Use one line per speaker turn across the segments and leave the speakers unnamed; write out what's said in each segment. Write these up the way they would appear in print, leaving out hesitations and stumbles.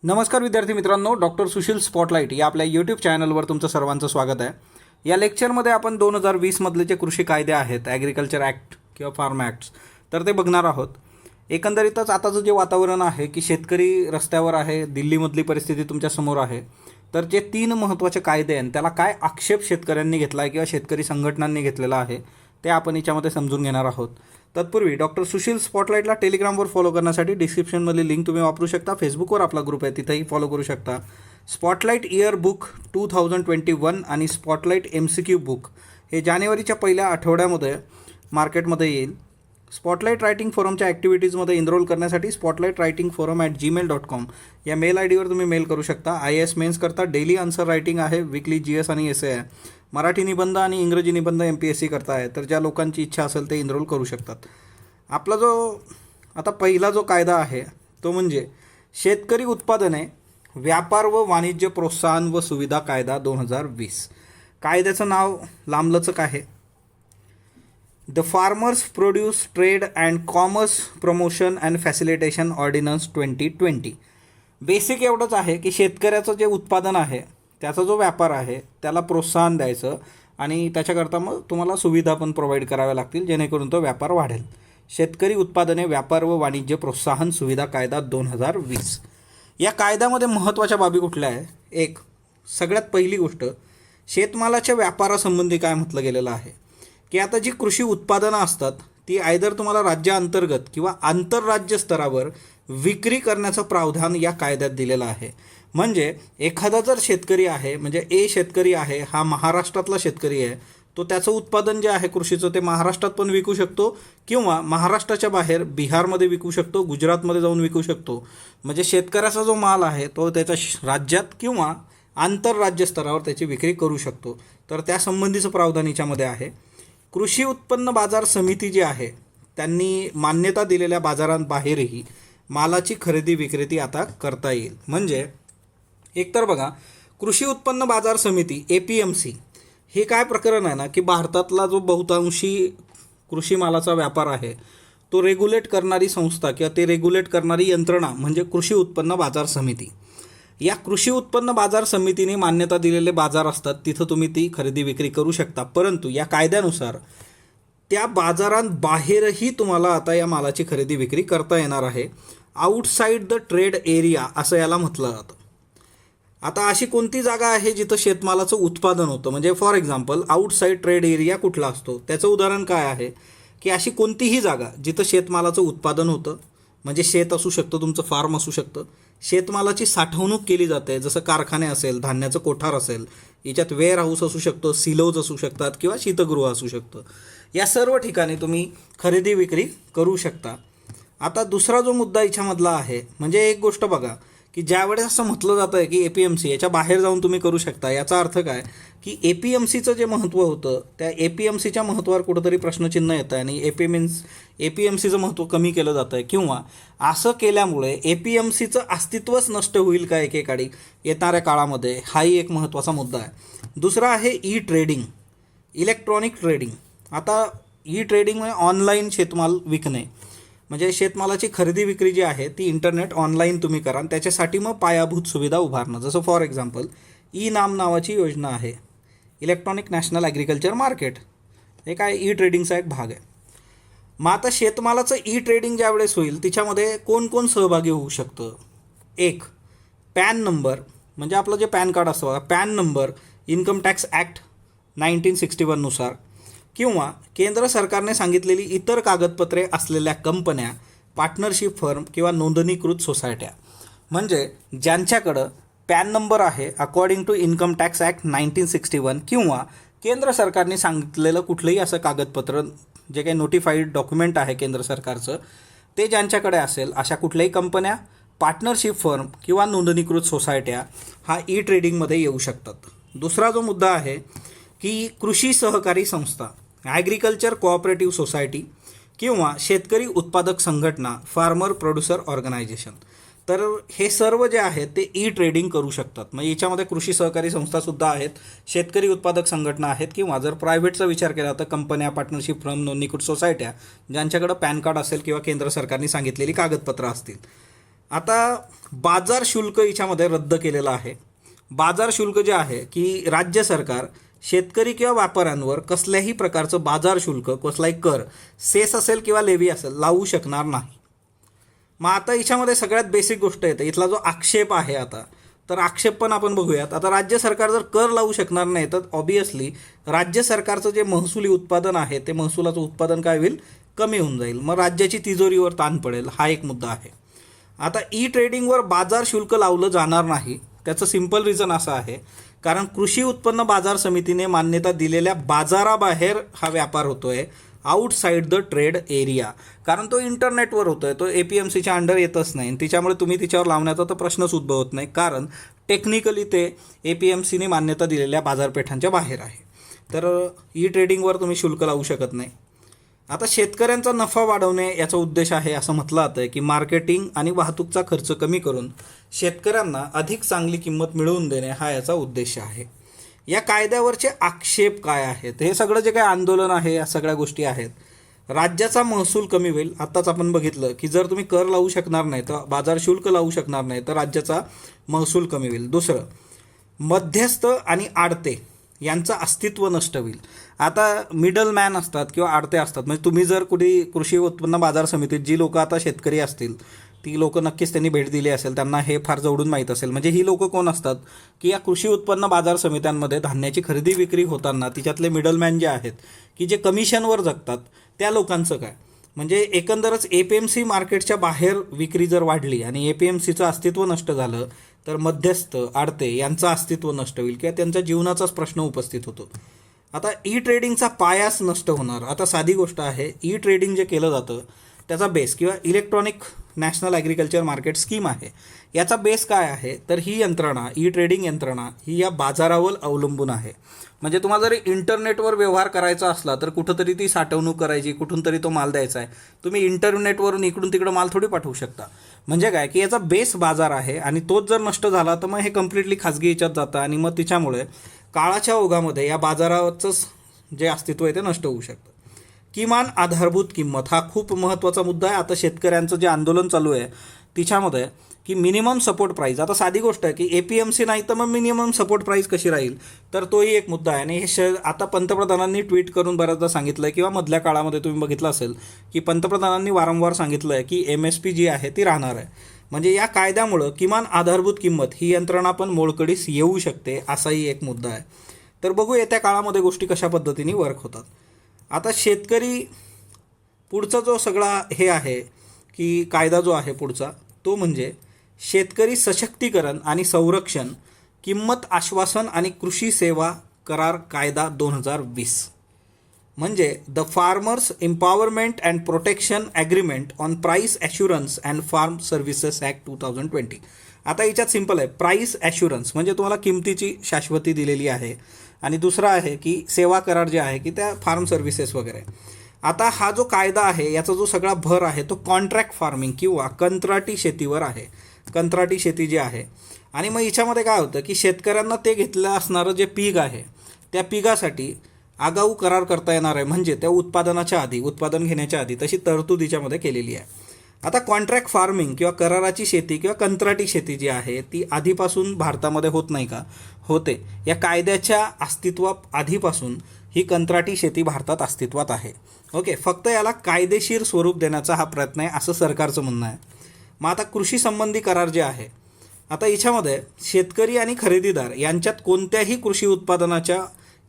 नमस्कार विद्यार्थी मित्रांनो, डॉक्टर सुशील स्पॉटलाईट या आपल्या यूट्यूब चॅनलवर तुमचं सर्वांचं स्वागत आहे। या लेक्चरमध्ये आपण 2020 मधले जे कृषी कायदे आहेत, ॲग्रिकल्चर ॲक्ट किंवा फार्म ॲक्ट्स, तर ते बघणार आहोत। एकंदरीतच आताचं जे वातावरण आहे की शेतकरी रस्त्यावर आहे, दिल्लीमधली परिस्थिती तुमच्यासमोर आहे, तर जे 3 महत्त्वाचे कायदे आहेत त्याला काय आक्षेप शेतकऱ्यांनी घेतला आहे किंवा शेतकरी संघटनांनी घेतलेला आहे ते आपण याच्यामध्ये समजून घेणार आहोत। तत्पूर्वी डॉक्टर सुशील स्पॉटलाईटला टेलिग्रामवर फॉलो करण्यासाठी डिस्क्रिप्शनमधली लिंक तुम्ही वापरू शकता। फेसबुकवर आपला ग्रुप आहे, तिथेही फॉलो करू शकता। स्पॉटलाईट इयर बुक 2021 आणि स्पॉटलाईट MCQ बुक हे जानेवारीच्या पहिल्या आठवड्यामध्ये मार्केटमध्ये येईल। स्पॉटलाईट रायटिंग फोरमच्या ॲक्टिव्हिटीजमध्ये एनरोल करण्यासाठी spotlightwritingforum@gmail.com या मेल आयडीवर तुम्ही मेल करू शकता। IAS मेन्स करता डेली आन्सर रायटिंग आहे, वीकली GS आणि SA आहे, मराठी निबंध आणि इंग्रजी निबंध MPSC करता आहे। तर ज्या लोकांची इच्छा असेल ते एनरोल करू शकतात। आपला जो आता पहिला जो कायदा आहे तो म्हणजे शेतकरी उत्पादने व्यापार व वाणिज्य प्रोत्साहन व सुविधा कायदा 2020। कायद्याचं नाव लांबलचक आहे, the farmers produce trade and commerce promotion and facilitation ordnance 2020। Basic एवढंच आहे की शेतकऱ्याचं जे उत्पादन आहे त्याचा जो व्यापार आहे त्याला प्रोत्साहन द्यायचं आणि त्याच्याकरता मग तुम्हाला सुविधा पण प्रोव्हाइड कराव्या लागतील जेणेकरून तो व्यापार वाढेल। शेतकरी उत्पादने व्यापार व वाणिज्य प्रोत्साहन सुविधा कायदा 2020। या कायद्यामध्ये महत्त्वाच्या बाबी कुठल्या आहे? एक, सगळ्यात पहिली गोष्ट, शेतमालाच्या व्यापारासंबंधी काय म्हटलं गेलेलं आहे की आता जी कृषी उत्पादनं असतात ती आयदर तुम्हाला राज्याअंतर्गत किंवा आंतरराज्य स्तरावर विक्री करण्याचं प्रावधान या कायद्यात दिलेलं आहे। म्हणजे एखादा जर शेतकरी आहे, म्हणजे ए शेतकरी आहे, हा महाराष्ट्रातला शेतकरी आहे, तो त्याचं उत्पादन जे आहे कृषीचं ते महाराष्ट्रात पण विकू शकतो किंवा महाराष्ट्राच्या बाहेर बिहारमध्ये विकू शकतो, गुजरातमध्ये जाऊन विकू शकतो। म्हणजे शेतकऱ्याचा जो माल आहे तो त्याच्या राज्यात किंवा आंतरराज्य स्तरावर त्याची विक्री करू शकतो। तर त्यासंबंधीचं प्रावधान याच्यामध्ये आहे। कृषी उत्पन्न बाजार समिती जी आहे त्यांनी मान्यता दिलेल्या बाजारांबाहेरही मालाची खरेदी विक्रेती आता करता येईल। म्हणजे एकतर बघा, कृषी उत्पन्न बाजार समिती APMC हे काय प्रकरण आहे ना की भारतातला जो बहुतांशी कृषी मालाचा व्यापार आहे तो रेग्युलेट करणारी संस्था किंवा ते रेग्युलेट करणारी यंत्रणा म्हणजे कृषी उत्पन्न बाजार समिती। या कृषी उत्पन्न बाजार समितीने मान्यता दिलेले बाजार असतात तिथं तुम्ही ती खरेदी विक्री करू शकता, परंतु या कायद्यानुसार त्या बाजारांबाहेरही तुम्हाला आता या मालाची खरेदी विक्री करता येणार आहे। आउटसाईड द ट्रेड एरिया असं याला म्हटलं जातं। आता अशी कोणती जागा आहे जिथं शेतमालाचं उत्पादन होतं? म्हणजे for example outside trade area कुठला असतो त्याचं उदाहरण काय आहे की अशी कोणतीही जागा जिथं शेतमालाचं उत्पादन होतं, म्हणजे शेत असू शकतं, तुमचं फार्म असू शकतं, शेतमालाची साठवणूक केली जाते, जसं कारखाने असेल, धान्याचं कोठार असेल, याच्यात वेअर हाऊस असू शकतो, सिलोज असू शकतात किंवा शीतगृह असू शकतं। या सर्व ठिकाणी तुम्ही खरेदी विक्री करू शकता। आता दुसरा जो मुद्दा याच्यामधला आहे म्हणजे एक गोष्ट बघा की ज्यावेळेस असं म्हटलं जातं आहे की APMC याच्या बाहेर जाऊन तुम्ही करू शकता, याचा अर्थ काय की APMCचं जे महत्त्व होतं त्या APMCच्या महत्त्वावर कुठंतरी प्रश्नचिन्ह येतं आहे आणि APMCचं महत्त्व कमी केलं जातं आहे किंवा असं केल्यामुळे APMCचं अस्तित्वच नष्ट होईल का एकेकाळी येणाऱ्या काळामध्ये, हाही एक महत्त्वाचा मुद्दा आहे। दुसरा आहे ट्रेडिंग, इलेक्ट्रॉनिक ट्रेडिंग। आता ट्रेडिंग म्हणजे ऑनलाईन शेतमाल विकणे, म्हणजे शेतमालाची खरेदी विक्री जी आहे ती इंटरनेट ऑनलाईन तुम्ही करा आणि त्याच्यासाठी मग पायाभूत सुविधा उभारणं, जसं फॉर एक्झाम्पल नाम नावाची योजना आहे, इलेक्ट्रॉनिक नॅशनल ॲग्रिकल्चर मार्केट, हे काय ट्रेडिंगचा एक भाग आहे। मग आता शेतमालाचं ट्रेडिंग ज्यावेळेस होईल तिच्यामध्ये कोण कोण सहभागी होऊ शकतं? एक, पॅन नंबर, म्हणजे आपलं जे पॅन कार्ड असतं बघा, pan number income tax act 1961 नुसार किंवा केंद्र सरकारने सांगितलेली इतर कागदपत्रे असलेल्या कंपन्या, पार्टनरशिप फर्म किंवा नोंदणीकृत सोसायट्या। म्हणजे ज्यांच्याकडं पॅन नंबर आहे according to income tax act 1961 किंवा केंद्र सरकारने सांगितलेलं कुठलंही असं कागदपत्र जे काही नोटिफाईड डॉक्युमेंट आहे केंद्र सरकारचं ते ज्यांच्याकडे असेल अशा कुठल्याही कंपन्या, पार्टनरशिप फर्म किंवा नोंदणीकृत सोसायट्या हा ट्रेडिंगमध्ये येऊ शकतात। दुसरा जो मुद्दा आहे की कृषी सहकारी संस्था, ॲग्रिकल्चर कोऑपरेटिव्ह सोसायटी किंवा शेतकरी उत्पादक संघटना, फार्मर प्रोड्युसर ऑर्गनायझेशन, तर हे सर्व जे आहेत ते ट्रेडिंग करू शकतात। मग याच्यामध्ये कृषी सहकारी संस्थासुद्धा आहेत, शेतकरी उत्पादक संघटना आहेत किंवा जर प्रायव्हेटचा विचार केला तर कंपन्या, पार्टनरशिप फर्म, नोंदणीकृत सोसायट्या ज्यांच्याकडं पॅन कार्ड असेल किंवा केंद्र सरकारने सांगितलेली कागदपत्रं असतील। आता बाजार शुल्क याच्यामध्ये रद्द केलेलं आहे. बाजार शुल्क जे आहे की राज्य सरकार शेतकरी किंवा व्यापाऱ्यांवर कसल्याही प्रकारचं बाजार शुल्क, कसलाही कर, सेस असेल किंवा लेवी असेल, लावू शकणार नाही. मग आता याच्यामध्ये सगळ्यात बेसिक गोष्ट येते, इथला जो आक्षेप आहे आता, तर आक्षेप पण आपण बघूयात. आता राज्य सरकार जर कर लावू शकणार नाही तर ऑब्वियसली राज्य सरकारचं जे महसुली उत्पादन आहे ते महसुलाचं उत्पादन काय होईल, कमी होऊन जाईल. मग राज्याची तिजोरीवर ताण पडेल, हा एक मुद्दा आहे. आता ई ट्रेडिंगवर बाजार शुल्क लावलं जाणार नाही. त्याचं सिंपल रिझन असं आहे, कारण कृषी उत्पन्न बाजार समितीने मान्यता दिलेल्या बाजाराबाहेर हा व्यापार होतोय, आउटसाइड द ट्रेड एरिया. कारण तो इंटरनेटवर होतोय, तो APMCच्या अंडर येतच नाही. त्याच्यामुळे तुम्ही तिच्यावर लावण्याचा तर प्रश्नच उद्भवत नाही, कारण टेक्निकली ते APMCने मान्यता दिलेल्या बाजारपेठांच्या बाहेर आहे. तर ई ट्रेडिंगवर तुम्ही शुल्क लावू शकत नाही. आता शेतकऱ्यांचा नफा वाढवणे याचा उद्देश आहे असं म्हटलं जातं की मार्केटिंग आणि वाहतूकचा खर्च कमी करून शेतकऱ्यांना अधिक चांगली किंमत मिळवून देणे हा याचा उद्देश आहे. या कायद्यावरचे आक्षेप काय आहेत, हे सगळं जे काय आंदोलन आहे, या सगळ्या गोष्टी आहेत. राज्याचा महसूल कमी होईल. आत्ताच आपण बघितलं की जर तुम्ही कर लावू शकणार नाही, तर बाजार शुल्क लावू शकणार नाही, तर राज्याचा महसूल कमी होईल. दुसरं, मध्यस्थ आणि आडते यांचं अस्तित्व नष्ट होईल. आता मिडल मॅन असतात किंवा आडते असतात, म्हणजे तुम्ही जर कुठे कृषी उत्पन्न बाजार समितीत जी लोक आता शेतकरी असतील, ती लोक नक्कीच त्यांनी भेट दिली असेल, त्यांना हे फार जवळून माहीत असेल. म्हणजे ही लोक कोण असतात की या कृषी उत्पन्न बाजार समित्यांमध्ये धान्याची खरेदी विक्री होताना तिच्यातले मिडलमॅन जे आहेत की जे कमिशनवर जगतात, त्या लोकांचं काय. म्हणजे एकंदरच APMC मार्केटच्या बाहेर विक्री जर वाढली आणि APMCचं अस्तित्व नष्ट झालं, तर मध्यस्थ, आडते यांचं अस्तित्व नष्ट होईल किंवा त्यांच्या जीवनाचाच प्रश्न उपस्थित होतो. आता ई ट्रेडिंगचा पायाच नष्ट होणार. आता साधी गोष्ट आहे, ई ट्रेडिंग जे केलं जातं त्याचा बेस किंवा electronic national agriculture market scheme आहे, याचा बेस काय आहे, तर ही यंत्रणा, ई ट्रेडिंग यंत्रणा ही या बाजारावर अवलंबून आहे. म्हणजे तुम्हाला जरी इंटरनेटवर व्यवहार करायचा असला तर कुठंतरी ती साठवणूक करायची, कुठून तरी तो माल द्यायचा आहे. तुम्ही इंटरनेटवरून इकडून तिकडं माल थोडी पाठवू शकता. म्हणजे काय की याचा बेस बाजार आहे आणि तोच जर नष्ट झाला तर मग हे कम्प्लिटली खाजगी याच्यात जातं आणि मग तिच्यामुळे काळाच्या ओघामध्ये या बाजाराचंच जे अस्तित्व आहे ते नष्ट होऊ शकतं. किमान आधारभूत किंमत हा खूप महत्त्वाचा मुद्दा आहे. आता शेतकऱ्यांचं जे आंदोलन चालू आहे तिच्यामध्ये की मिनिमम सपोर्ट प्राईस, आता साधी गोष्ट आहे की APMC नाही तर मग मिनिमम सपोर्ट प्राईस कशी राहील, तर तोही एक मुद्दा आहे. आणि हे आता पंतप्रधानांनी ट्विट करून बऱ्याचदा सांगितलं आहे किंवा मधल्या काळामध्ये तुम्ही बघितलं असेल की पंतप्रधानांनी वारंवार सांगितलं आहे की MSP जी आहे ती राहणार आहे. म्हणजे या कायद्यामुळं किमान आधारभूत किंमत ही यंत्रणा पण मोडकळीस येऊ शकते, असाही एक मुद्दा आहे. तर बघू येत्या काळामध्ये गोष्टी कशा पद्धतीने वर्क होतात. आता शेतकरी पुढचा जो सगळा हे आहे की कायदा जो आहे पुढचा, तो म्हणजे शेतकरी सशक्तीकरण आणि संरक्षण, किंमत आश्वासन आणि कृषी सेवा करार कायदा 2020, म्हणजे the farmers empowerment and protection agreement on price assurance and farm services act 2020. आता याच्यात सिंपल आहे, प्राईस ॲश्युरन्स म्हणजे तुम्हाला किमतीची शाश्वती दिलेली आहे, आणि दुसरा आहे की सेवा करार जे आहे की त्या फार्म सर्व्हिसेस वगैरे. आता हा जो कायदा आहे याचा जो सगळा भर आहे तो कॉन्ट्रॅक्ट फार्मिंग किंवा कंत्राटी शेतीवर आहे. कंत्राटी शेती जी आहे, आणि मग याच्यामध्ये काय होतं की शेतकऱ्यांना ते घेतलं असणारं जे पीक आहे त्या पिकासाठी आगाऊ करार करता येणार आहे, म्हणजे त्या उत्पादनाच्या आधी, उत्पादन घेण्याच्या आधी तशी तरतूद याच्यामध्ये केलेली आहे. आता कॉन्ट्रॅक्ट फार्मिंग किंवा कराराची शेती किंवा कंत्राटी शेती जी आहे ती आधीपासून भारतामध्ये होत नाही का, होते. या कायद्याच्या अस्तित्वात आधीपासून ही कंत्राटी शेती भारतात अस्तित्वात आहे. ओके, फक्त याला कायदेशीर स्वरूप देण्याचा हा प्रयत्न आहे असं सरकारचं म्हणणं आहे. मग आता कृषी संबंधी करार जे आहे, आता याच्यामध्ये शेतकरी आणि खरेदीदार यांच्यात कोणत्याही कृषी उत्पादनाच्या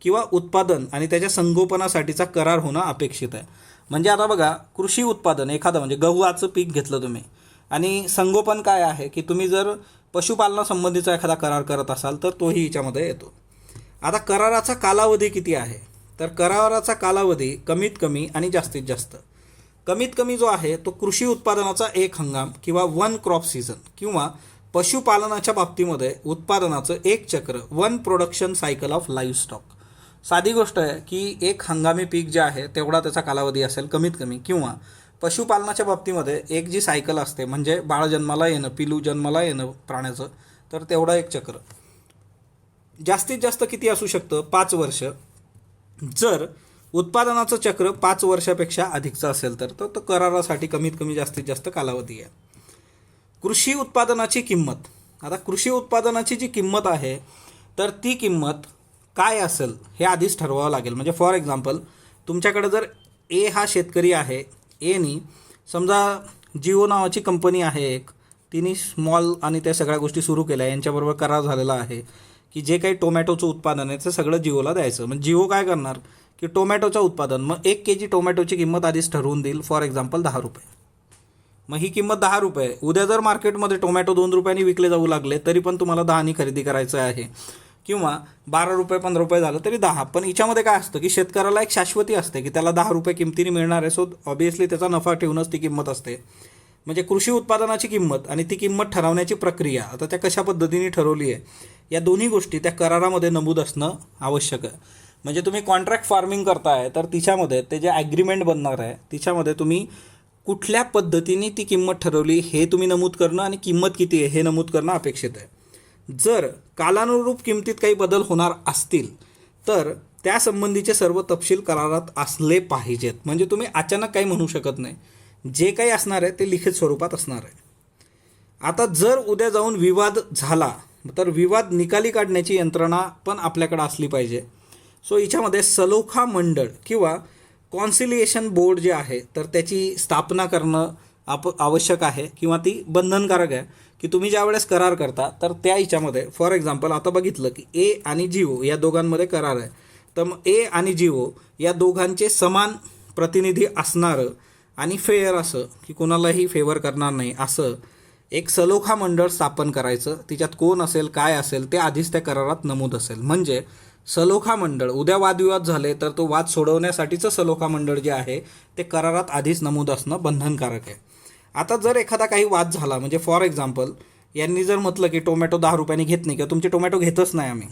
किंवा उत्पादन आणि त्याच्या संगोपनासाठीचा करार होणं अपेक्षित आहे. म्हणजे आता बघा, कृषी उत्पादन एखादं म्हणजे गव्हाचं पीक घेतलं तुम्ही, आणि संगोपन काय आहे की तुम्ही जर पशुपालनासंबंधीचा एखादा करार करत असाल तर तोही याच्यामध्ये येतो. आता कराराचा कालावधी किती आहे, तर कराराचा कालावधी कमीत कमी आणि जास्तीत जास्त. कमीत कमी जो आहे तो कृषी उत्पादनाचा एक हंगाम किंवा वन क्रॉप सीझन, किंवा पशुपालनाच्या बाबतीमध्ये उत्पादनाचं एक चक्र, वन प्रोडक्शन सायकल ऑफ लाईव्हस्टॉक. साधी गोष्ट आहे की एक हंगामी पीक जे आहे तेवढा त्याचा कालावधी असेल कमीत कमी, किंवा पशुपालनाच्या बाबतीमध्ये एक जी सायकल असते म्हणजे बाळ जन्माला येणं, पिलू जन्माला येणं प्राण्याचं, तर तेवढा एक चक्र. जास्तीत जास्त किती असू शकतं, 5 वर्ष. जर उत्पादनाचं चक्र 5 वर्षापेक्षा अधिकचं असेल तर तो करारासाठी कमीत कमी जास्तीत जास्त कालावधी आहे. कृषी उत्पादनाची किंमत. आता कृषी उत्पादनाची जी किंमत आहे तर ती किंमत काय असेल हे आधीच ठरवावं लागेल. म्हणजे फॉर एक्झाम्पल तुमच्याकडे जर ए हा शेतकरी आहे, एनी समजा जिओ नावाची कंपनी आहे एक, तिने स्मॉल आणि त्या सगळ्या गोष्टी सुरू केल्या, यांच्याबरोबर करार झालेला आहे की जे काही टोमॅटोचं उत्पादन आहे ते सगळं जिओला द्यायचं. मग जिओ काय करणार की टोमॅटोचं उत्पादन, मग 1 kg टोमॅटोची किंमत आधीच ठरवून देईल, फॉर एक्झाम्पल 10 रुपये. मग ही किंमत 10 रुपये. उद्या जर मार्केटमध्ये टोमॅटो 2 रुपयांनी विकले जाऊ लागले तरी पण तुम्हाला 10नी खरेदी करायचं आहे, किंवा 12 रुपये 15 रुपये झालं तरी 10. पण याच्यामध्ये काय असतं की शेतकऱ्याला एक शाश्वती असते की त्याला 10 रुपये किमतीने मिळणार आहे, सो ऑब्व्हियसली त्याचा नफा ठेवूनच ती किंमत असते. म्हणजे कृषी उत्पादनाची किंमत आणि ती किंमत ठरवण्याची प्रक्रिया आता त्या कशा पद्धतीने ठरवली आहे या दोन्ही गोष्टी त्या करारामध्ये नमूद असणं आवश्यक आहे. म्हणजे तुम्ही कॉन्ट्रॅक्ट फार्मिंग करताय तर तिच्यामध्ये ते जे ॲग्रीमेंट बनणार आहे तिच्यामध्ये तुम्ही कुठल्या पद्धतीने ती किंमत ठरवली हे तुम्ही नमूद करणं आणि किंमत किती आहे हे नमूद करणं अपेक्षित आहे. जर कालानुरूप किमतीत काही बदल होणार असतील तर त्यासंबंधीचे सर्व तपशील करारात असले पाहिजेत. म्हणजे तुम्ही अचानक काही म्हणू शकत नाही, जे काही असणार आहे ते लिखित स्वरूपात असणार आहे. आता जर उद्या जाऊन विवाद झाला तर विवाद निकाली काढण्याची यंत्रणा पण आपल्याकडे असली पाहिजे. सो याच्यामध्ये सलोखा मंडळ किंवा कॉन्सिलिएशन बोर्ड जे आहे तर त्याची स्थापना करणं आवश्यक आहे किंवा ती बंधनकारक आहे की तुम्ही ज्या वेळेस करार करता तर त्या हिच्यामध्ये फॉर एक्झाम्पल आता बघितलं की ए आणि जिओ या दोघांमध्ये करार आहे, तर मग ए आणि जिओ या दोघांचे समान प्रतिनिधी असणारं आणि फेअर असं की कोणालाही फेवर करणार नाही असं एक सलोखा मंडळ स्थापन करायचं. तिच्यात कोण असेल काय असेल ते आधीच त्या करारात नमूद असेल. म्हणजे सलोखा मंडळ, उद्या वादविवाद झाले तर तो वाद सोडवण्यासाठीचं सलोखा मंडळ जे आहे ते करारात आधीच नमूद असणं बंधनकारक आहे. आता जर एखादा काही वाद झाला, म्हणजे फॉर एक्झाम्पल यांनी जर म्हटलं की टोमॅटो 10 रुपयांनी घेत नाही किंवा तुमचे टोमॅटो घेतच नाही आम्ही,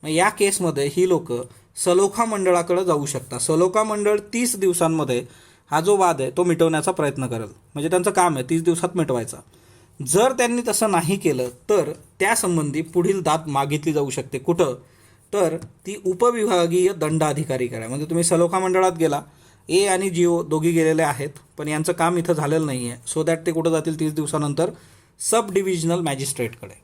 मग या केसमध्ये ही लोक सलोखा मंडळाकडे जाऊ शकतात. सलोखा मंडळ 30 दिवसांमध्ये हा जो वाद आहे तो मिटवण्याचा प्रयत्न करेल. म्हणजे त्यांचं काम आहे 30 दिवसात मिटवायचा. जर त्यांनी तसं नाही केलं तर त्यासंबंधी पुढील दाद मागितली जाऊ शकते. कुठं तर ती उपविभागीय दंडाधिकारीकडे. म्हणजे तुम्ही सलोखा मंडळात गेला, ए आणि जिओ दोघी गेलेले आहेत पण यांचं काम इथं झालेलं नाही आहे, सो दॅट ते कुठं जातील 30 दिवसानंतर सब डिव्हिजनल मॅजिस्ट्रेटकडे.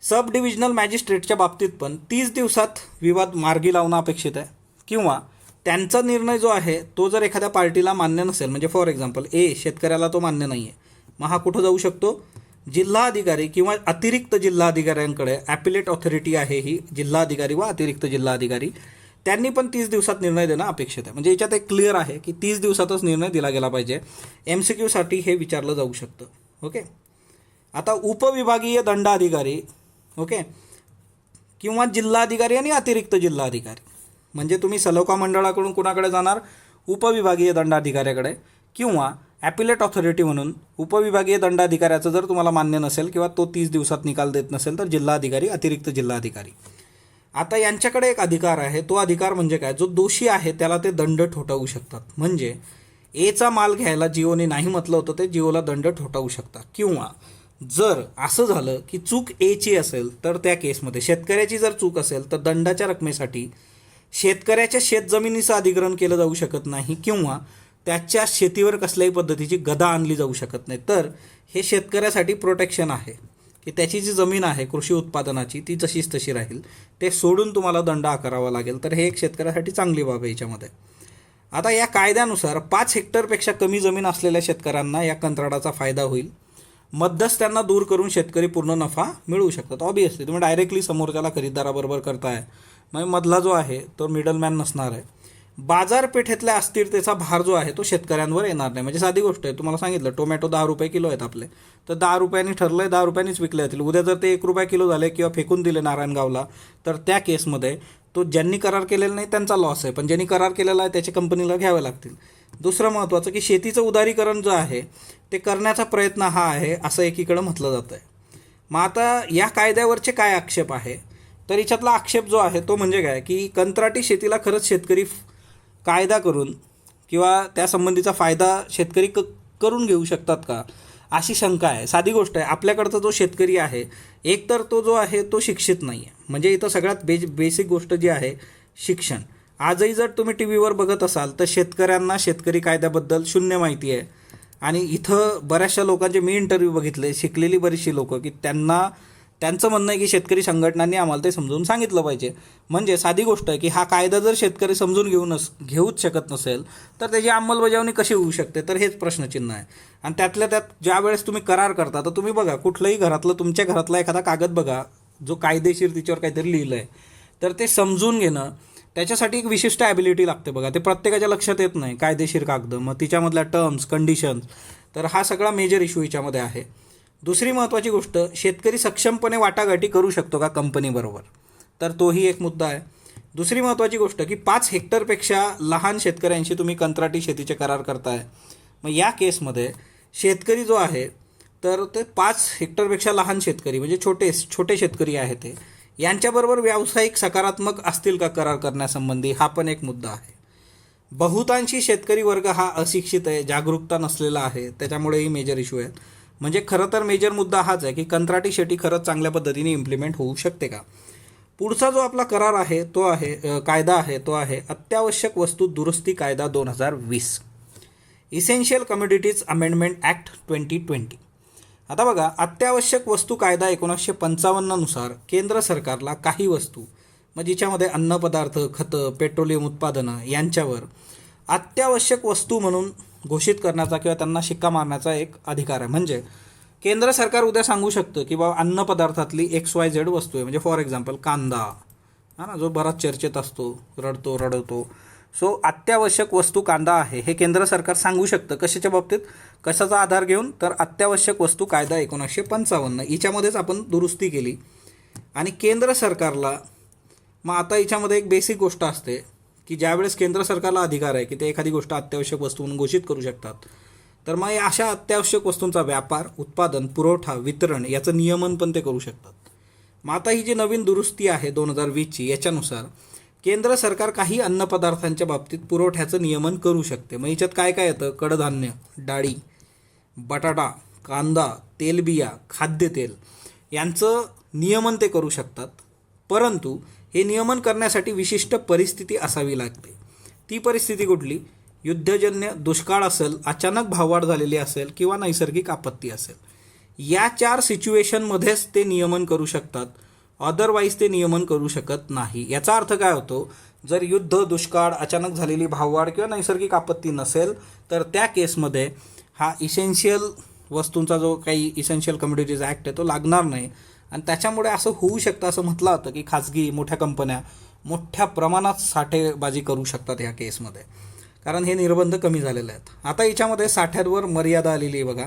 सब डिव्हिजनल मॅजिस्ट्रेटच्या बाबतीत पण 30 दिवसात विवाद मार्गी लावणं अपेक्षित आहे, किंवा त्यांचा निर्णय जो आहे तो जर एखाद्या पार्टीला मान्य नसेल, म्हणजे फॉर एक्झाम्पल ए शेतकऱ्याला तो मान्य नाही आहे, मग हा कुठं जाऊ शकतो, जिल्हाधिकारी किंवा अतिरिक्त जिल्हाधिकाऱ्यांकडे. ॲपिलेट ऑथॉरिटी आहे ही, जिल्हाधिकारी व अतिरिक्त जिल्हाधिकारी, त्यांनी पण 30 दिवसात निर्णय देणं अपेक्षित आहे. म्हणजे याच्यात एक क्लिअर आहे की 30 दिवसातच निर्णय दिला गेला पाहिजे. MCQसाठी हे विचारलं जाऊ शकतं. ओके. आता उपविभागीय दंडाधिकारी, ओके, किंवा जिल्हाधिकारी आणि अतिरिक्त जिल्हाधिकारी. म्हणजे तुम्ही सलोखा मंडळाकडून कुणाकडे जाणार, उपविभागीय दंडाधिकाऱ्याकडे, किंवा ॲपिलेट ऑथॉरिटी म्हणून उपविभागीय दंडाधिकाऱ्याचं जर तुम्हाला मान्य नसेल किंवा तो 30 दिवसात निकाल देत नसेल तर जिल्हाधिकारी, अतिरिक्त जिल्हाधिकारी. आता यांच्याकडे एक अधिकार आहे. तो अधिकार म्हणजे काय, जो दोषी आहे त्याला ते दंड ठोठावू शकतात. म्हणजे एचा माल घ्यायला जिओने नाही म्हटलं होतं ते जिओला दंड ठोठावू शकतात. किंवा जर असं झालं की चूक एची असेल तर त्या केसमध्ये शेतकऱ्याची जर चूक असेल तर दंडाच्या रकमेसाठी शेतकऱ्याच्या शेतजमिनीचं अधिग्रहण केलं जाऊ शकत नाही, किंवा त्याच्या शेतीवर कसल्याही पद्धतीची गदा आणली जाऊ शकत नाही. तर हे शेतकऱ्यासाठी प्रोटेक्शन आहे की त्याची जी जमीन आहे कृषी उत्पादनाची ती जशीच तशी राहील, ते सोडून तुम्हाला दंड आकारावा लागेल. तर हे एक शेतकऱ्यासाठी चांगली बाब आहे याच्यामध्ये. आता या कायद्यानुसार 5 हेक्टरपेक्षा कमी जमीन असलेल्या शेतकऱ्यांना या कंत्राटाचा फायदा होईल. मध्यस्थ्यांना दूर करून शेतकरी पूर्ण नफा मिळवू शकतात. ऑब्व्हियसली तुम्ही डायरेक्टली समोरच्याला खरीददाराबरोबर करताय, म्हणजे मधला जो आहे तो मिडलमॅन नसणार आहे. बाजारपेठेतल्या अस्थिरतेचा भार जो आहे तो शेतकऱ्यांवर येणार नाही. म्हणजे साधी गोष्ट आहे, तुम्हाला सांगितलं टोमॅटो 10 रुपये किलो आहेत आपले, तर 10 रुपयांनी ठरलं आहे 10 रुपयांनीच विकले जातील. उद्या जर ते 1 रुपया किलो झाले किंवा फेकून दिले नारायणगावला तर त्या केसमध्ये तो ज्यांनी करार केलेला नाही त्यांचा लॉस आहे, पण ज्यांनी करार केलेला आहे त्याच्या कंपनीला घ्यावे लागतील. दुसरं महत्त्वाचं की शेतीचं उदारीकरण जो आहे ते करण्याचा प्रयत्न हा आहे असं एकीकडं म्हटलं जातं आहे. मग आता या कायद्यावरचे काय आक्षेप आहे, तर याच्यातला आक्षेप जो आहे तो म्हणजे काय की कंत्राटी शेतीला खरंच शेतकरी कायदा करून किंवा त्यासंबंधीचा फायदा शेतकरी करून घेऊ शकतात का, अशी शंका आहे. साधी गोष्ट आहे, आपल्याकडचा जो शेतकरी आहे एकतर तो जो आहे तो शिक्षित नाही आहे. म्हणजे इथं सगळ्यात बेसिक गोष्ट जी आहे शिक्षण. आजही जर तुम्ही टी व्हीवर बघत असाल तर शेतकऱ्यांना शेतकरी कायद्याबद्दल शून्य माहिती आहे. आणि इथं बऱ्याचशा लोकांचे मी इंटरव्ह्यू बघितले, शिकलेली बरीचशी लोकं, की त्यांचं म्हणणं आहे की शेतकरी संघटनांनी आम्हाला ते समजून सांगितलं पाहिजे. म्हणजे साधी गोष्ट आहे की हा कायदा जर शेतकरी समजून घेऊच शकत नसेल तर त्याची अंमलबजावणी कशी होऊ शकते, तर हेच प्रश्नचिन्ह आहे. आणि त्यातल्या त्यात ज्या वेळेस तुम्ही करार करता तर तुम्ही बघा, कुठलंही तुमच्या घरातला एखादा कागद बघा जो कायदेशीर तिच्यावर काहीतरी लिहिलं आहे, तर ते समजून घेणं त्याच्यासाठी एक विशिष्ट ॲबिलिटी लागते बघा. ते प्रत्येकाच्या लक्षात येत नाही कायदेशीर कागद, मग तिच्यामधल्या टर्म्स कंडिशन्स. तर हा सगळा मेजर इश्यू याच्यामध्ये आहे. दुसरी महत्त्वाची गोष्ट, शेतकरी सक्षमपणे वाटाघाटी करू शकतो का कंपनीबरोबर, तर तोही एक मुद्दा आहे. दुसरी महत्त्वाची गोष्ट की 5 हेक्टरपेक्षा लहान शेतकऱ्यांशी तुम्ही कंत्राटी शेतीचे करार करताय. मग या केसमध्ये शेतकरी जो आहे तर ते 5 हेक्टरपेक्षा लहान शेतकरी म्हणजे छोटे शेतकरी आहेत ते, यांच्याबरोबर व्यावसायिक सकारात्मक असतील का करार करण्यासंबंधी, हा पण एक मुद्दा आहे. बहुतांशी शेतकरी वर्ग हा अशिक्षित आहे, जागरूकता नसलेला आहे, त्याच्यामुळेही मेजर इश्यू आहेत. म्हणजे खरं तर मेजर मुद्दा हाच आहे की कंत्राटी शेती खरंच चांगल्या पद्धतीने इम्प्लिमेंट होऊ शकते का. पुढचा जो आपला करार आहे तो आहे कायदा आहे तो आहे अत्यावश्यक वस्तू दुरुस्ती कायदा 2020, इसेन्शियल कमोडिटीज अमेंडमेंट ॲक्ट 2020. आता बघा, अत्यावश्यक वस्तू कायदा 1955 नुसार केंद्र सरकारला काही वस्तू, मग जिच्यामध्ये अन्नपदार्थ, खतं, पेट्रोलियम उत्पादनं यांच्यावर अत्यावश्यक वस्तू म्हणून घोषित करण्याचा किंवा त्यांना शिक्का मारण्याचा एक अधिकार आहे. म्हणजे केंद्र सरकार उद्या सांगू शकतं की बाबा अन्नपदार्थातली XYZ वस्तू आहे, म्हणजे फॉर एक्झाम्पल कांदा, हा ना, जो बराच चर्चेत असतो, रडतो. सो अत्यावश्यक वस्तू कांदा आहे हे केंद्र सरकार सांगू शकतं. कशाच्या बाबतीत, कशाचा आधार घेऊन, तर अत्यावश्यक वस्तू कायदा 1955 हिच्यामध्येच आपण दुरुस्ती केली. आणि केंद्र सरकारला मग आता याच्यामध्ये एक बेसिक गोष्ट असते की ज्यावेळेस केंद्र सरकारला अधिकार आहे की ते एखादी गोष्ट अत्यावश्यक वस्तू म्हणून घोषित करू शकतात, तर मग अशा अत्यावश्यक वस्तूंचा व्यापार, उत्पादन, पुरवठा, वितरण याचं नियमन पण ते करू शकतात. मग आता ही जी नवीन दुरुस्ती आहे 2020ची, याच्यानुसार केंद्र सरकार काही अन्नपदार्थांच्या बाबतीत पुरवठ्याचं नियमन करू शकते. मग याच्यात काय काय येतं, कडधान्य, डाळी, बटाटा, कांदा, तेलबिया, खाद्यतेल यांचं नियमन ते करू शकतात. परंतु हे नियमन करण्यासाठी विशिष्ट परिस्थिती असावी लागते. ती परिस्थिती कुठली, युद्धजन्य, दुष्काळ असेल, अचानक भाववाढ झालेली असेल किंवा नैसर्गिक आपत्ती असेल, या 4 सिच्युएशनमध्येच ते नियमन करू शकतात. अदरवाईज ते नियमन करू शकत नाही. याचा अर्थ काय होतो, जर युद्ध, दुष्काळ, अचानक झालेली भाववाढ किंवा नैसर्गिक आपत्ती नसेल तर त्या केसमध्ये हा इसेन्शियल वस्तूंचा जो काही इसेन्शियल कमोडिटीज ॲक्ट आहे तो लागणार नाही. आणि त्याच्यामुळे असं होऊ शकतं, असं म्हटलं होतं की खाजगी मोठ्या कंपन्या मोठ्या प्रमाणात साठेबाजी करू शकतात ह्या केसमध्ये, कारण हे निर्बंध कमी झालेले आहेत. आता याच्यामध्ये साठ्यांवर मर्यादा आलेली आहे बघा.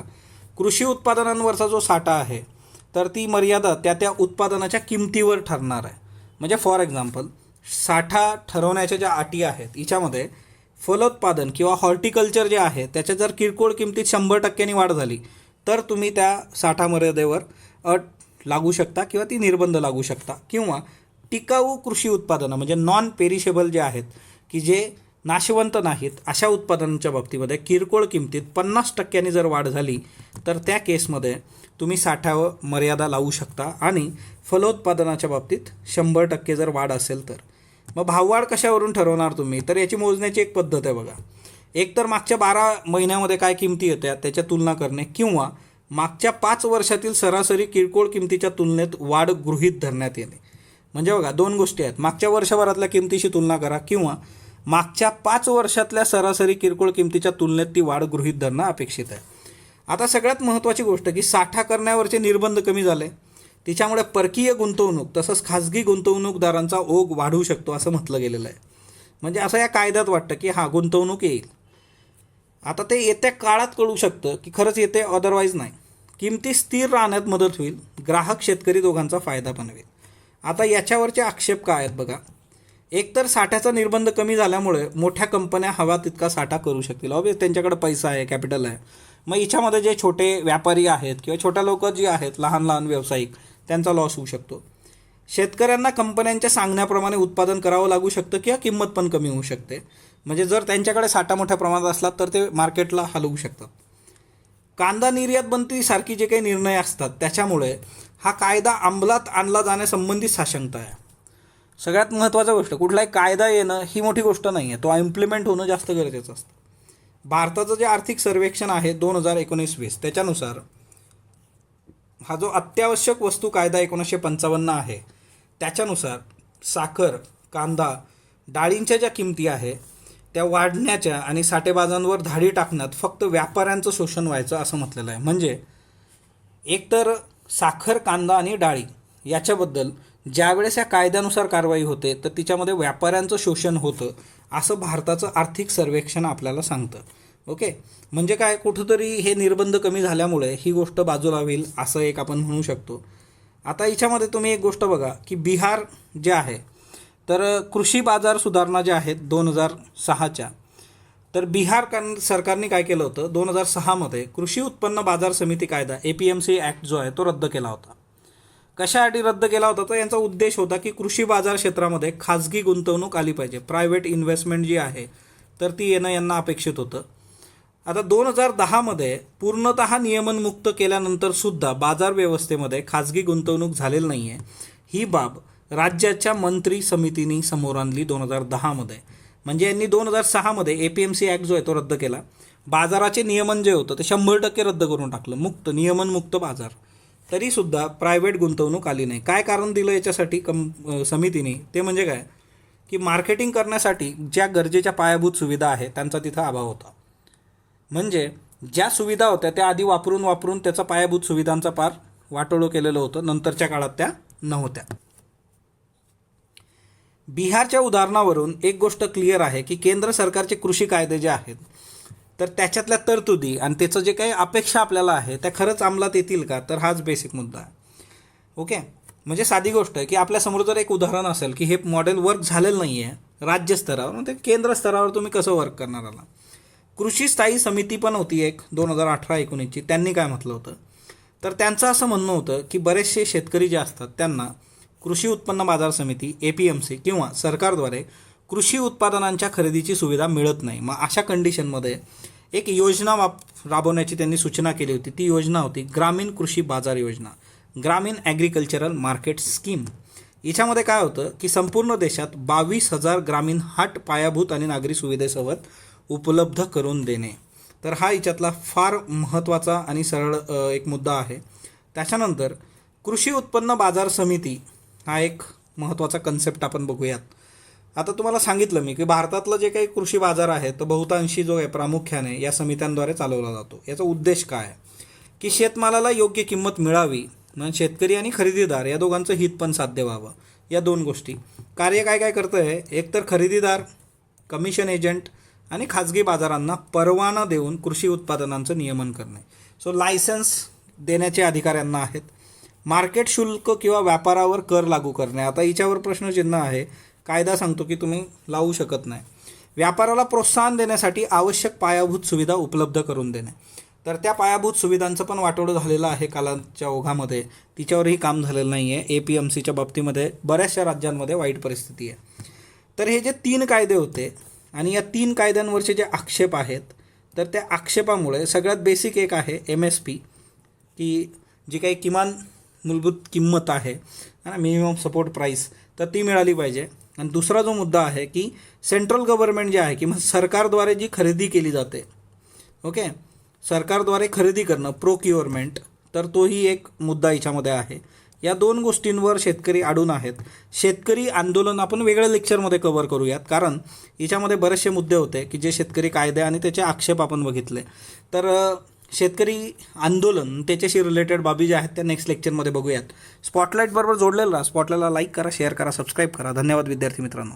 कृषी उत्पादनांवरचा जो साठा आहे तर ती मर्यादा त्या उत्पादनाच्या किमतीवर ठरणार आहे. म्हणजे फॉर एक्झाम्पल, साठा ठरवण्याच्या ज्या अटी आहेत याच्यामध्ये फलोत्पादन किंवा हॉर्टिकल्चर जे आहे त्याच्या जर किरकोळ किमतीत 100% वाढ झाली तर तुम्ही त्या साठा मर्यादेवर अट लागू शकता किंवा ती निर्बंध लागू शकता. किंवा टिकाऊ कृषी उत्पादनं म्हणजे नॉन पेरिशेबल जे आहेत की जे नाशवंत नाहीत, अशा उत्पादनांच्या बाबतीमध्ये किरकोळ किमतीत 50% जर वाढ झाली तर त्या केसमध्ये तुम्ही साठ्यावर मर्यादा लावू शकता. आणि फलोत्पादनाच्या बाबतीत 100% जर वाढ असेल तर. मग भाववाढ कशावरून ठरवणार तुम्ही, तर याची मोजण्याची एक पद्धत आहे बघा. एक तर मागच्या 12 महिन्यामध्ये काय किमती येत्या त्याच्या तुलना करणे, किंवा मागच्या 5 वर्षातील सरासरी किरकोळ किमतीच्या तुलनेत वाढ गृहीत धरण्यात येणे. म्हणजे बघा, 2 गोष्टी आहेत, मागच्या वर्षभरातल्या किमतीशी तुलना करा किंवा मागच्या 5 वर्षातल्या सरासरी किरकोळ किमतीच्या तुलनेत ती वाढ गृहीत धरणं अपेक्षित आहे. आता सगळ्यात महत्त्वाची गोष्ट की साठा करण्यावरचे निर्बंध कमी झाले, तिच्यामुळे परकीय गुंतवणूक तसंच खाजगी गुंतवणूकदारांचा ओघ वाढू शकतो असं म्हटलं गेलेलं आहे. म्हणजे असं या कायद्यात वाटतं की हा गुंतवणूक येईल. आता ते येत्या काळात कळू शकतं की खरंच येते, अदरवाईज नाही. किमती स्थिर राहण्यात मदत होईल, ग्राहक शेतकरी दोघांचा फायदा पण होईल. आता याच्यावरचे आक्षेप काय आहेत बघा. एकतर साठ्याचा निर्बंध कमी झाल्यामुळे मोठ्या कंपन्या हवा तितका साठा करू शकतील. ऑब्वियस त्यांच्याकडे पैसा आहे, कॅपिटल आहे. मग याच्यामध्ये जे छोटे व्यापारी आहेत किंवा छोट्या लोक जी आहेत, लहान लहान व्यावसायिक, त्यांचा लॉस होऊ शकतो. शेतकऱ्यांना कंपन्यांच्या सांगण्याप्रमाणे उत्पादन करावं लागू शकतं किंवा किंमत पण कमी होऊ शकते. म्हणजे जर त्यांच्याकडे साठा मोठ्या प्रमाणात असला तर ते मार्केटला हलवू शकतात. कांदा निर्यात बंदी सारखी जे काही निर्णय असतात त्याच्यामुळे हा कायदा अंमलात आणला जाण्यासंबंधी साशंकता आहे. सगळ्यात महत्त्वाची गोष्ट, कुठलाही कायदा येणं ही मोठी गोष्ट नाही आहे, तो इम्प्लिमेंट होणं जास्त गरजेचं असतं. भारताचं जे आर्थिक सर्वेक्षण आहे 2019-20 त्याच्यानुसार हा जो अत्यावश्यक वस्तू कायदा 1955 आहे त्याच्यानुसार साखर, कांदा, डाळींच्या ज्या किमती आहे त्या वाढण्याच्या आणि साठेबाजांवर धाडी टाकण्यात फक्त व्यापाऱ्यांचं शोषण व्हायचं असं म्हटलेलं आहे. म्हणजे एकतर साखर, कांदा आणि डाळी याच्याबद्दल ज्यावेळेस या कायद्यानुसार कारवाई होते तर तिच्यामध्ये व्यापाऱ्यांचं शोषण होतं असं भारताचं आर्थिक सर्वेक्षण आपल्याला सांगतं. ओके, म्हणजे काय, कुठंतरी हे निर्बंध कमी झाल्यामुळे ही गोष्ट बाजूला होईल असं एक आपण म्हणू शकतो. आता याच्यामध्ये तुम्ही एक गोष्ट बघा की बिहार जे आहे तर कृषी बाजार सुधारणा ज्या आहेत 2006च्या, तर बिहार सरकारने काय केलं होतं 2006मध्ये कृषी उत्पन्न बाजार समिती कायदा APMC ॲक्ट जो आहे तो रद्द केला होता. कशासाठी रद्द केला होता तर यांचा उद्देश होता की कृषी बाजार क्षेत्रामध्ये खाजगी गुंतवणूक आली पाहिजे, प्रायव्हेट इन्व्हेस्टमेंट जी आहे तर ती येणं यांना अपेक्षित होतं. आता 2010मध्ये पूर्णतः नियमनमुक्त केल्यानंतर सुद्धा बाजार व्यवस्थेमध्ये खाजगी गुंतवणूक झालेली नाही आहे. ही बाब राज्याच्या मंत्री समितीने समोर आणली 2010मध्ये. म्हणजे यांनी 2006मध्ये APMC ॲक्ट जो आहे तो रद्द केला. बाजाराचे नियमन जे होतं ते 100% रद्द करून टाकलं, नियमनमुक्त बाजार. तरीसुद्धा प्रायव्हेट गुंतवणूक आली नाही. काय कारण दिलं याच्यासाठी समितीने, ते म्हणजे काय की मार्केटिंग करण्यासाठी ज्या गरजेच्या पायाभूत सुविधा आहेत त्यांचा तिथं अभाव होता. म्हणजे ज्या सुविधा होत्या त्या आधी वापरून त्याचा पायाभूत सुविधांचा पार वाटोळं केलेलं होतं, नंतरच्या काळात त्या नव्हत्या. बिहारच्या उदाहरणावरून एक गोष्ट क्लिअर आहे की केंद्र सरकारचे कृषी कायदे जे आहेत तर त्याच्यातल्या तरतुदी आणि त्याचं जे काही अपेक्षा आपल्याला आहे त्या खरंच अंमलात येतील का, तर हाच बेसिक मुद्दा आहे. ओके, म्हणजे साधी गोष्ट आहे की आपल्यासमोर जर एक उदाहरण असेल की हे मॉडेल वर्क झालेलं नाही आहे राज्य स्तरावर, मग ते केंद्र स्तरावर तुम्ही कसं वर्क करणार आला. कृषी स्थायी समिती पण होती एक 2018-19ची. त्यांनी काय म्हटलं होतं तर त्यांचं असं म्हणणं होतं की बरेचसे शेतकरी जे असतात त्यांना कृषी उत्पन्न बाजार समिती APMC किंवा सरकारद्वारे कृषी उत्पादनांच्या खरेदीची सुविधा मिळत नाही. मग अशा कंडिशनमध्ये एक योजना राबवण्याची त्यांनी सूचना केली होती. ती योजना होती ग्रामीण कृषी बाजार योजना, ग्रामीण ॲग्रिकल्चरल मार्केट स्कीम. याच्यामध्ये काय होतं की संपूर्ण देशात 22,000 ग्रामीण हाट पायाभूत आणि नागरी सुविधेसोबत उपलब्ध करून देणे. तर हा याच्यातला फार महत्त्वाचा आणि सरळ एक मुद्दा आहे. त्याच्यानंतर कृषी उत्पन्न बाजार समिती हा एक महत्त्वाचा कन्सेप्ट आपण बघूयात. आता तुम्हाला सांगितलं मी की भारतातलं जे काही कृषी बाजार आहे तो बहुतांशी जो आहे प्रामुख्याने या समित्यांद्वारे चालवला जातो. याचा उद्देश काय आहे की शेतमालाला योग्य किंमत मिळावी, म्हणजे शेतकरी आणि खरेदीदार या दोघांचं हित पण साध्य व्हावं. या दोन गोष्टी कार्य काय करतं आहे, एकतर खरेदीदार, कमिशन एजंट आणि खाजगी बाजारांना परवाना देऊन कृषी उत्पादनांचं नियमन करणे. सो लायसन्स देण्याचे अधिकार यांना आहेत. मार्केट शुल्क किंवा व्यापारावर कर लागू करणे. आता याच्यावर प्रश्नचिन्ह आहे. कायदा सांगतो की तुम्ही लावू शकत नाही. व्यापाराला प्रोत्साहन देण्यासाठी आवश्यक पायाभूत सुविधा उपलब्ध करून देणे. तर त्या पायाभूत सुविधांचं पण वाटोळं झालेलं आहे कालाच्या ओघामध्ये. तिच्यावरही काम झालेलं नाही आहे. APMCच्या बाबतीमध्ये बऱ्याचशा राज्यांमध्ये वाईट परिस्थिती आहे. तर हे जे 3 कायदे होते आणि या 3 कायद्यांवरचे जे आक्षेप आहेत तर त्या आक्षेपामुळे सगळ्यात बेसिक एक आहे MSP, की जी काही किमान मूलभूत किंमत आहे मिनिमम सपोर्ट प्राईस, तर ती मिळाली पाहिजे. आणि दुसरा जो मुद्दा आहे की सेंट्रल गव्हर्नमेंट जे आहे किंवा सरकारद्वारे जी खरेदी केली जाते, ओके, सरकारद्वारे खरेदी करणं, प्रोक्युअरमेंट, तर तोही एक मुद्दा याच्यामध्ये आहे. या 2 गोष्टींवर शेतकरी अडून आहेत. शेतकरी आंदोलन आपण वेगळ्या लेक्चरमध्ये कव्हर करूयात, कारण याच्यामध्ये बरेचसे मुद्दे होते की जे शेतकरी कायदे आणि त्याचे आक्षेप आपण बघितले. तर शेतकरी आंदोलन त्याच्याशी रिलेटेड बाबी ज्या आहेत त्या नेक्स्ट लेक्चरमध्ये बघूयात. स्पॉटलाईट बरोबर जोडलेला. स्पॉटलाईटला लाईक करा, शेअर करा, सबस्क्राईब करा. धन्यवाद विद्यार्थी मित्रांनो.